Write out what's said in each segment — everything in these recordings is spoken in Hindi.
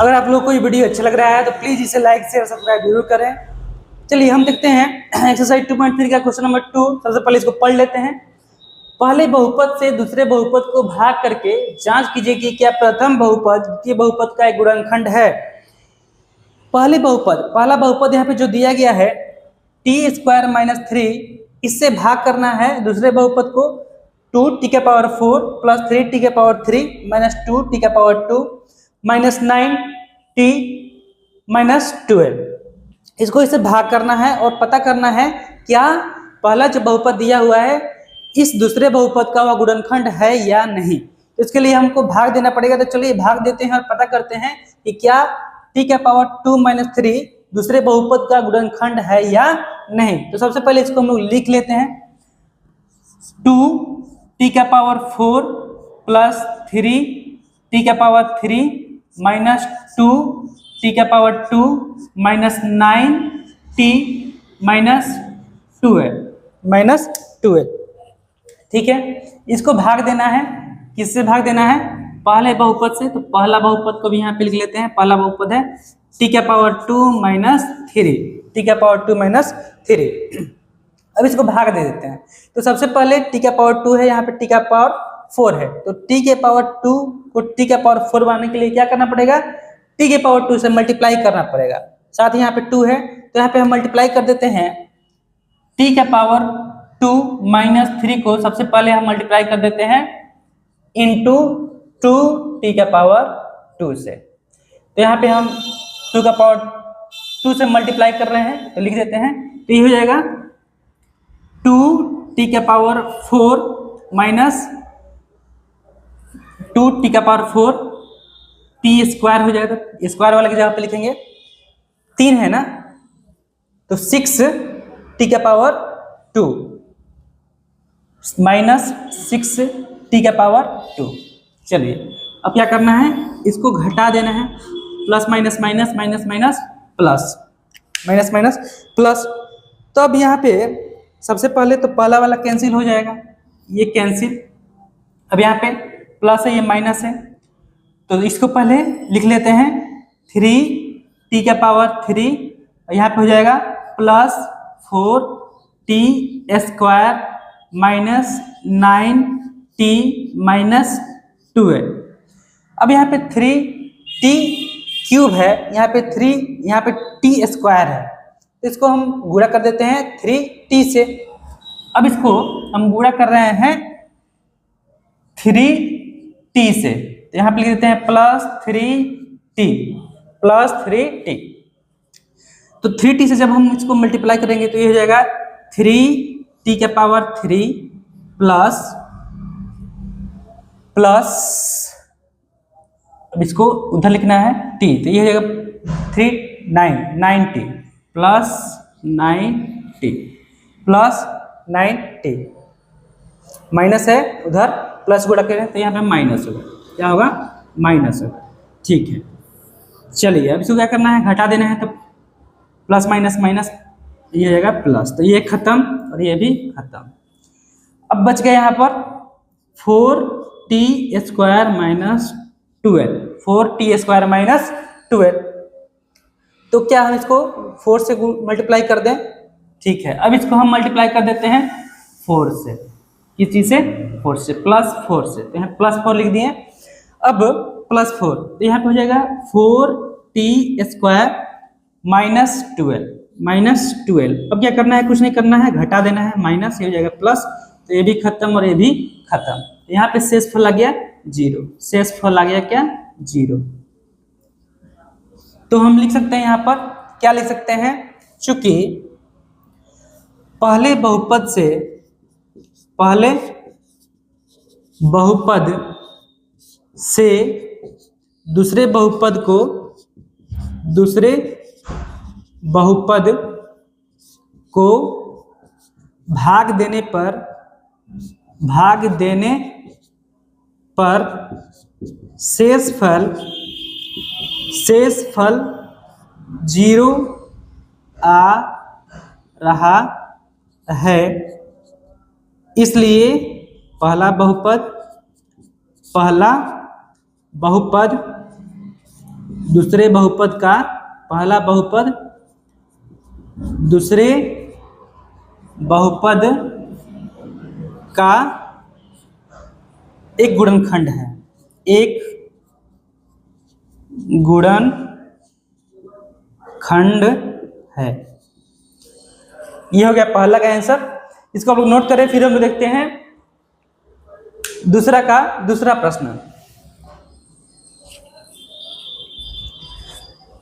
अगर आप लोग को ये वीडियो अच्छा लग रहा है तो प्लीज इसे लाइक शेयर सब्सक्राइब जरूर करें। चलिए हम देखते हैं एक्सरसाइज 2.3 का क्वेश्चन नंबर 2। सबसे पहले इसको पढ़ लेते हैं। पहले बहुपद से दूसरे बहुपद को भाग करके जांच कीजिए कि क्या प्रथम बहुपद द्वितीय बहुपद का एक गुणनखंड है। पहला बहुपद यहाँ पे जो दिया गया है t² - 3, इससे भाग करना है दूसरे बहुपद को 2t⁴ plus 3t⁴ - 2t⁴ -9t - 12। इसको इससे भाग करना है और पता करना है क्या पहला जो बहुपद दिया हुआ है इस दूसरे बहुपद का वह गुणनखंड है या नहीं। तो इसके लिए हमको भाग देना पड़ेगा। तो चलिए भाग देते हैं और पता करते हैं कि क्या t⁻² - 3 दूसरे बहुपद का गुणनखंड है या नहीं। तो सबसे पहले इसको हम लोग लिख लेते हैं 2t⁴ plus 3t⁵ minus 2t⁴ -9t - 12। ठीक है, इसको भाग देना है। किससे भाग देना है? पहले बहुपद से। तो पहला बहुपद को भी यहाँ पे लिख लेते हैं। पहला बहुपद है t⁻² - 3 t⁻² - 3। अब इसको भाग दे देते हैं। तो सबसे पहले t⁻² है, यहाँ पे t⁻4 है। तो t⁻2 को t⁻4 बनाने के लिए क्या करना पड़ेगा? t⁻2 से मल्टीप्लाई करना पड़ेगा। साथ ही यहाँ पे 2 है तो यहाँ पे हम मल्टीप्लाई कर देते हैं। t⁻2 - 3 को सबसे पहले हम मल्टीप्लाई कर देते हैं इंटू 2t⁻2 से। तो यहाँ पे हम 2 से मल्टीप्लाई कर रहे हैं तो लिख देते हैं। तो ये हो जाएगा 2t⁻4 माइनस 2t⁻4 t² हो जाएगा। तो स्क्वायर वाले की जगह पे लिखेंगे 3 है ना, तो 6t⁻2 माइनस 6t⁻2। चलिए अब क्या करना है? इसको घटा देना है। Plus minus minus minus minus plus minus minus plus. तो अब यहाँ पे सबसे पहले तो पहला वाला कैंसिल हो जाएगा, ये कैंसिल। अब यहाँ पे प्लस है, ये माइनस है, तो इसको पहले लिख लेते हैं 3t⁻3। यहाँ पे हो जाएगा प्लस 4t² माइनस 9t - 12। अब यहाँ पे 3t³ है, यहाँ पे 3, यहाँ पे t² है, तो इसको हम गुणा कर देते हैं 3t से। अब इसको हम गुणा कर रहे हैं 3t से, तो यहाँ पे लिख देते हैं प्लस 3t। तो 3t से जब हम इसको मल्टीप्लाई करेंगे तो ये हो जाएगा 3t⁻3 प्लस अब इसको उधर लिखना है t, तो ये हो जाएगा 9t प्लस 9t माइनस है, उधर प्लस गुणा करें तो यहाँ पे माइनस होगा। क्या होगा? माइनस होगा। ठीक है, चलिए अब इसको क्या करना है? घटा देना है। तो प्लस माइनस माइनस ये हो जाएगा प्लस, तो ये खत्म और ये भी खत्म। अब बच गया यहाँ पर 4t² - 12 4t² - 12। तो क्या हम इसको 4 से मल्टीप्लाई कर दें? ठीक है, अब इसको हम मल्टीप्लाई कर देते हैं 4 से। किस चीज से? 4 से, प्लस 4 से। तो यहाँ प्लस 4 लिख दिए। अब प्लस 4 तो यहाँ पे हो जाएगा 4t² - 12। अब क्या करना है? कुछ नहीं करना है, घटा देना है। माइनस ये हो जाएगा प्लस, तो ये भी खत्म और ये भी खत्म। यहाँ पे शेषफल आ गया 0। शेषफल आ गया क्या? 0। तो हम लिख सकते हैं यहाँ पर, क्या लिख सकते हैं? चूंकि पहले बहुपद से दूसरे बहुपद को भाग देने पर शेषफल 0 आ रहा है। इसलिए पहला बहुपद दूसरे बहुपद का पहला बहुपद दूसरे बहुपद का एक गुणनखंड है, एक गुणनखंड है। ये हो गया पहला का आंसर। इसको आप लोग नोट करें। फिर हम लोग देखते हैं दूसरा प्रश्न।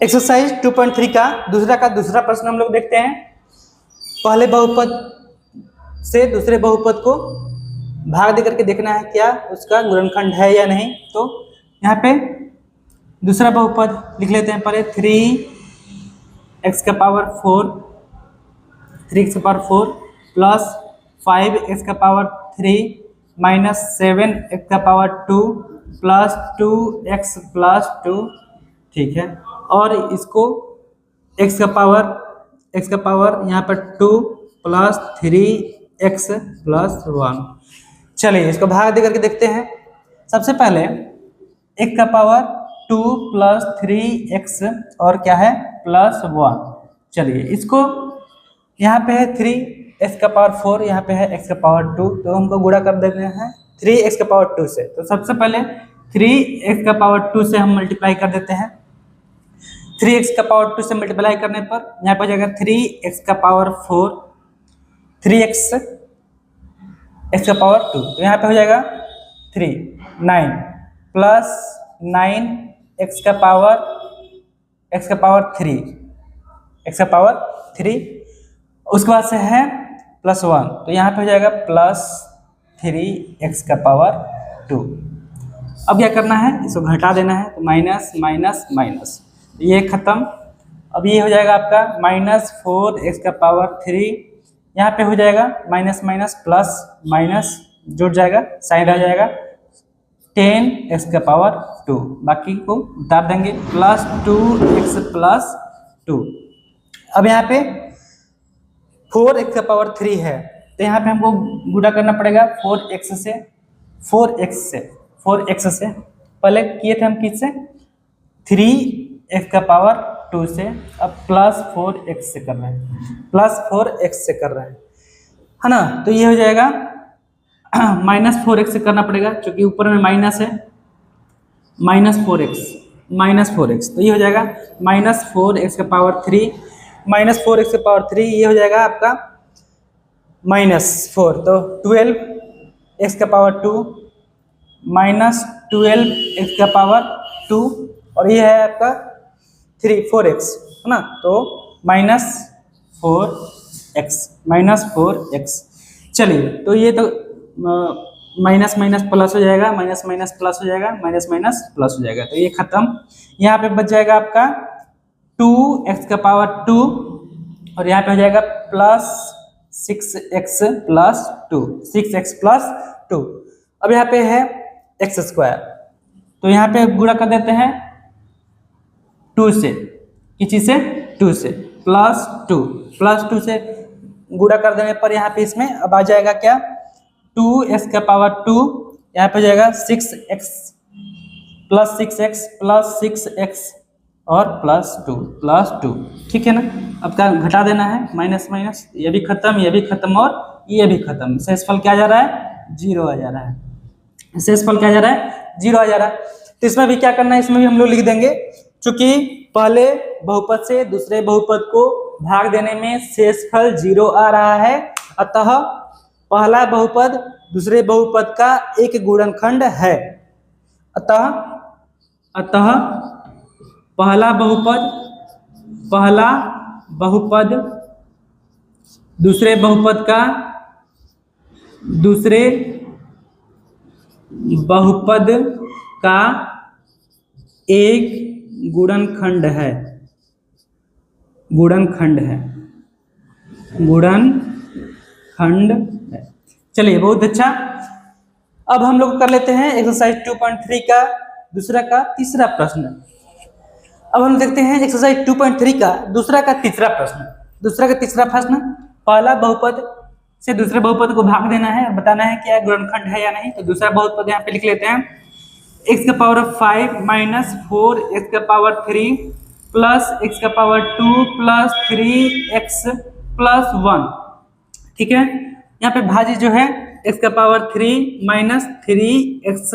एक्सरसाइज 2.3 का दूसरा प्रश्न हम लोग देखते हैं। पहले बहुपद से दूसरे बहुपद को भाग देकर के देखना है क्या उसका गुणनखंड है या नहीं। तो यहाँ पे दूसरा बहुपद लिख लेते हैं पहले 3x का पावर 4 प्लस 5x का पावर 3 माइनस 7x का पावर 2 प्लस 2x प्लस 2, ठीक है। और इसको x का पावर यहाँ पर 2 प्लस 3x प्लस 1। चलिए इसको भाग दे करके देखते हैं। सबसे पहले x का पावर 2 प्लस 3x और क्या है प्लस 1। चलिए इसको यहाँ पे है 3x का पावर 4, यहाँ पे है x का पावर 2, तो हमको गुणा कर देते हैं 3x का पावर 2 से। तो सबसे पहले 3x का पावर 2 से हम मल्टीप्लाई कर देते हैं। 3x का पावर 2 से मल्टीप्लाई करने पर यहाँ पर जाएगा 3x का पावर 4, 3x x का पावर 2, तो यहाँ पे हो जाएगा 3 9 प्लस 9x का पावर 3, उसके बाद से है प्लस 1, तो यहाँ पे हो जाएगा प्लस 3x का पावर 2। अब क्या करना है, इसको घटा देना है, तो माइनस माइनस माइनस, ये खत्म। अब ये हो जाएगा आपका माइनस 4x का पावर 3, यहाँ पे हो जाएगा माइनस माइनस प्लस माइनस जुड़ जाएगा, साइन रह जाएगा 10x का पावर 2, बाकी को उतार देंगे प्लस 2x प्लस 2। अब यहाँ पे 4x का पावर 3 है, तो यहाँ पे हमको गुणा करना पड़ेगा 4x से। पहले किए थे हम किससे, 3x का पावर 2 से, अब प्लस 4x से कर रहे हैं, है ना। तो ये हो जाएगा माइनस 4x से करना पड़ेगा क्योंकि ऊपर में माइनस है, माइनस 4x, तो ये हो जाएगा माइनस 4x का पावर 3, ये हो जाएगा आपका माइनस 4, तो 12x का पावर 2 माइनस 12x का पावर 2, और ये है आपका 4x, है ना, तो माइनस 4x। चलिए तो ये तो माइनस माइनस प्लस हो जाएगा, माइनस माइनस प्लस हो जाएगा, माइनस माइनस प्लस हो जाएगा, तो ये खत्म। यहाँ पे बच जाएगा आपका 2x का पावर 2, और यहाँ पे हो जाएगा प्लस 6x प्लस 2। अब यहाँ पे है x स्क्वायर, तो यहाँ पे गुणा कर देते हैं 2 से, किसी से 2 से, प्लस 2 से गुणा कर देने पर यहाँ पे इसमें अब आ जाएगा क्या 2x का पावर 2, यहाँ पे हो जाएगा 6x प्लस 6x और प्लस 2, ठीक है ना। अब क्या घटा देना है, माइनस माइनस, ये भी खत्म और ये भी खत्म। शेषफल क्या आ जा रहा है, 0 आ जा रहा है। तो इसमें भी क्या करना है, इसमें भी हम लोग लिख देंगे, क्योंकि पहले बहुपद से दूसरे बहुपद को भाग देने में शेषफल 0 आ रहा है, अतः पहला बहुपद दूसरे बहुपद का एक गुणनखंड है। अतः पहला बहुपद दूसरे बहुपद का एक गुणनखंड है। चलिए बहुत अच्छा। अब हम लोग कर लेते हैं एक्सरसाइज 2.3 का दूसरा का तीसरा प्रश्न। अब हम देखते हैं एक्सरसाइज 2.3 का दूसरा का तीसरा प्रश्न। पहला बहुपद से दूसरे बहुपद को भाग देना है और बताना है क्या गुणनखंड है या नहीं। तो दूसरा बहुपद यहाँ पे लिख लेते हैं एक्स का पावर 5 माइनस 4 एक्स का पावर 3 प्लस एक्स का पावर 2 प्लस 3 एक्स प्लस 1। ठीक है, यहाँ पे भाज्य जो है एक्स का power 3 minus 3 x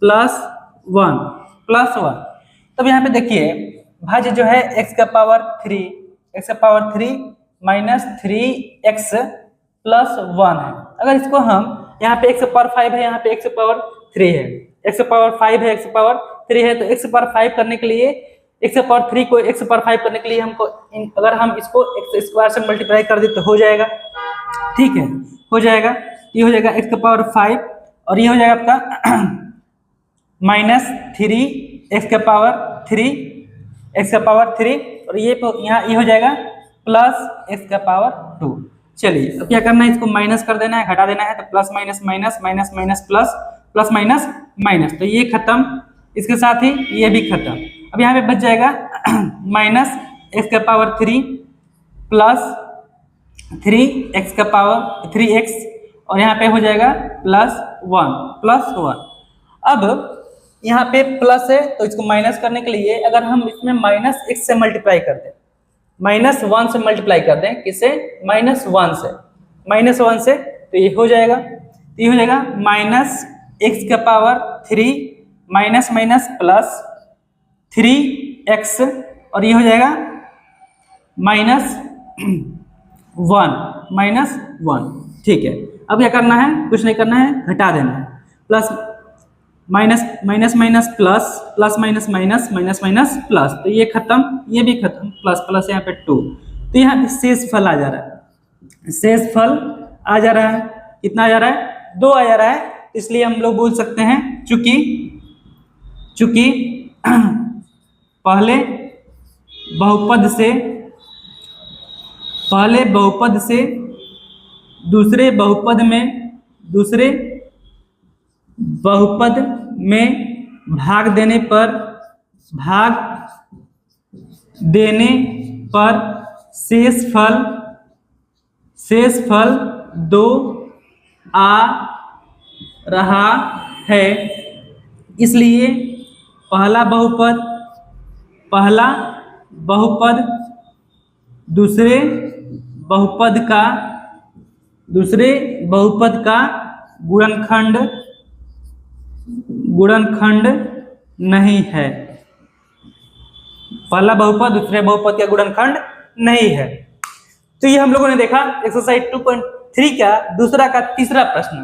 plus 1 plus 1। तब यहाँ पे देखिए भाज्य जो है एक्स का पावर 3 माइनस 3 एक्स प्लस 1 है। अगर इसको हम यहाँ पे एक्स पावर 5 है, यहाँ पे एक्स पावर 3 है, एक्स पावर 5 है, एक्स पावर 3 है, तो एक्स पावर 5 करने के लिए एक्स पावर 3 को एक्स पावर 5 करने के लिए हमको अगर हम इसको एक्स स्क्वायर से मल्टीप्लाई कर दे तो हो जाएगा। ठीक है, हो जाएगा, ये हो जाएगा एक्स का पावर 5 और ये हो जाएगा आपका माइनस 3 एक्स का पावर 3 और ये यहाँ ये हो जाएगा प्लस एक्स का पावर 2। चलिए अब क्या करना है, इसको माइनस कर देना है, घटा देना है, तो plus minus minus minus minus plus plus minus minus, तो ये खत्म, इसके साथ ही ये भी खत्म। अब यहाँ पे बच जाएगा माइनस एक्स का पावर 3 प्लस 3 एक्स का पावर 3x और यहाँ पे हो जाएगा प्लस 1। अब यहाँ पे प्लस है तो इसको माइनस करने के लिए अगर हम इसमें माइनस एक्स से मल्टीप्लाई कर दें, माइनस 1 से मल्टीप्लाई कर दें, किससे, माइनस 1 से, तो ये हो जाएगा, माइनस एक्स का power 3 minus minus plus 3x और ये हो जाएगा माइनस 1। ठीक है, अब क्या करना है, कुछ नहीं करना है, घटा देना है, plus minus minus minus plus plus minus minus minus minus plus, तो ये खत्म, ये भी खत्म, प्लस प्लस यहाँ पे 2, तो यहाँ पे शेष फल आ जा रहा है, शेष फल आ जा रहा है, कितना आ जा रहा है, 2 आ जा रहा है। इसलिए हम लोग बोल सकते हैं चूंकि पहले बहुपद से दूसरे बहुपद में भाग देने पर शेष फल 2 आ रहा है। इसलिए पहला बहुपद दूसरे बहुपद का गुणनखंड नहीं है, पहला बहुपद दूसरे बहुपद का गुणनखंड नहीं है। तो ये हम लोगों ने देखा एक्सरसाइज 2.3 का दूसरा का तीसरा प्रश्न।